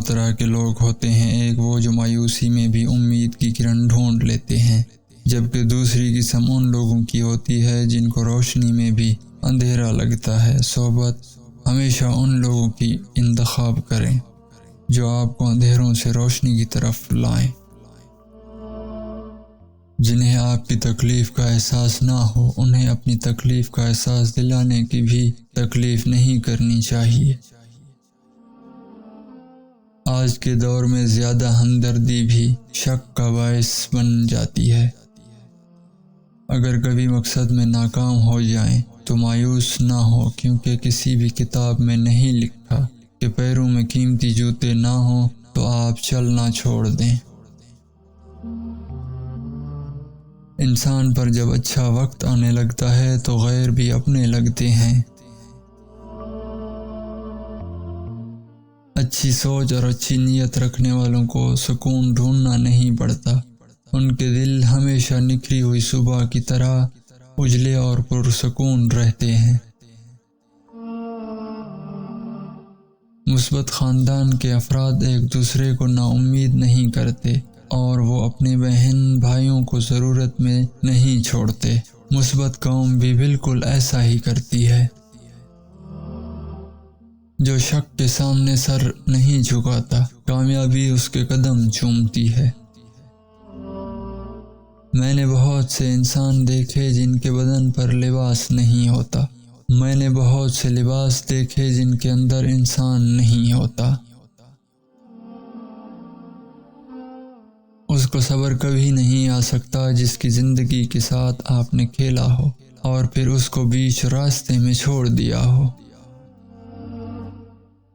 طرح کے لوگ ہوتے ہیں، ایک وہ جو مایوسی میں بھی امید کی کرن ڈھونڈ لیتے ہیں، جبکہ دوسری قسم ان لوگوں کی ہوتی ہے جن کو روشنی میں بھی اندھیرا لگتا ہے۔ صحبت ہمیشہ ان لوگوں کی انتخاب کریں جو آپ کو اندھیروں سے روشنی کی طرف لائیں، جنہیں آپ کی تکلیف کا احساس نہ ہو۔ انہیں اپنی تکلیف کا احساس دلانے کی بھی تکلیف نہیں کرنی چاہیے۔ آج کے دور میں زیادہ ہمدردی بھی شک کا باعث بن جاتی ہے۔ اگر کبھی مقصد میں ناکام ہو جائیں تو مایوس نہ ہو، کیونکہ کسی بھی کتاب میں نہیں لکھا کہ پیروں میں قیمتی جوتے نہ ہوں تو آپ چلنا چھوڑ دیں۔ انسان پر جب اچھا وقت آنے لگتا ہے تو غیر بھی اپنے لگتے ہیں۔ اچھی سوچ اور اچھی نیت رکھنے والوں کو سکون ڈھونڈنا نہیں پڑتا، ان کے دل ہمیشہ نکھری ہوئی صبح کی طرح اجلے اور پرسکون رہتے ہیں۔ مثبت خاندان کے افراد ایک دوسرے کو نا امید نہیں کرتے اور وہ اپنے بہن بھائیوں کو ضرورت میں نہیں چھوڑتے۔ مثبت قوم بھی بالکل ایسا ہی کرتی ہے، جو شک کے سامنے سر نہیں جھکاتا، کامیابی اس کے قدم چومتی ہے۔ میں نے بہت سے انسان دیکھے جن کے بدن پر لباس نہیں ہوتا، میں نے بہت سے لباس دیکھے جن کے اندر انسان نہیں ہوتا۔ اس کو صبر کبھی نہیں آ سکتا جس کی زندگی کے ساتھ آپ نے کھیلا ہو اور پھر اس کو بیچ راستے میں چھوڑ دیا ہو۔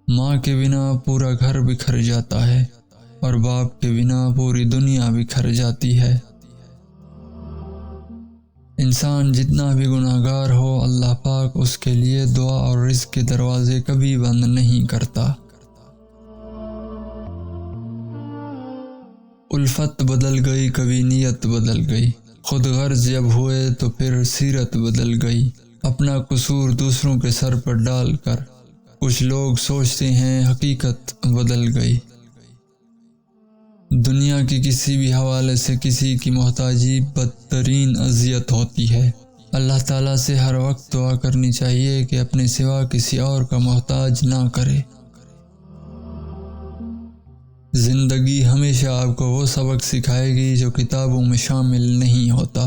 ماں کے بنا پورا گھر بکھر جاتا ہے اور باپ کے بنا پوری دنیا بکھر جاتی ہے۔ انسان جتنا بھی گناہگار ہو، اللہ پاک اس کے لیے دعا اور رزق کے دروازے کبھی بند نہیں کرتا۔ الفت بدل گئی، کبھی نیت بدل گئی، خود غرض جب ہوئے تو پھر سیرت بدل گئی۔ اپنا قصور دوسروں کے سر پر ڈال کر کچھ لوگ سوچتے ہیں حقیقت بدل گئی۔ دنیا کی کسی بھی حوالے سے کسی کی محتاجی بدترین اذیت ہوتی ہے۔ اللہ تعالیٰ سے ہر وقت دعا کرنی چاہیے کہ اپنے سوا کسی اور کا محتاج نہ کرے۔ زندگی ہمیشہ آپ کو وہ سبق سکھائے گی جو کتابوں میں شامل نہیں ہوتا۔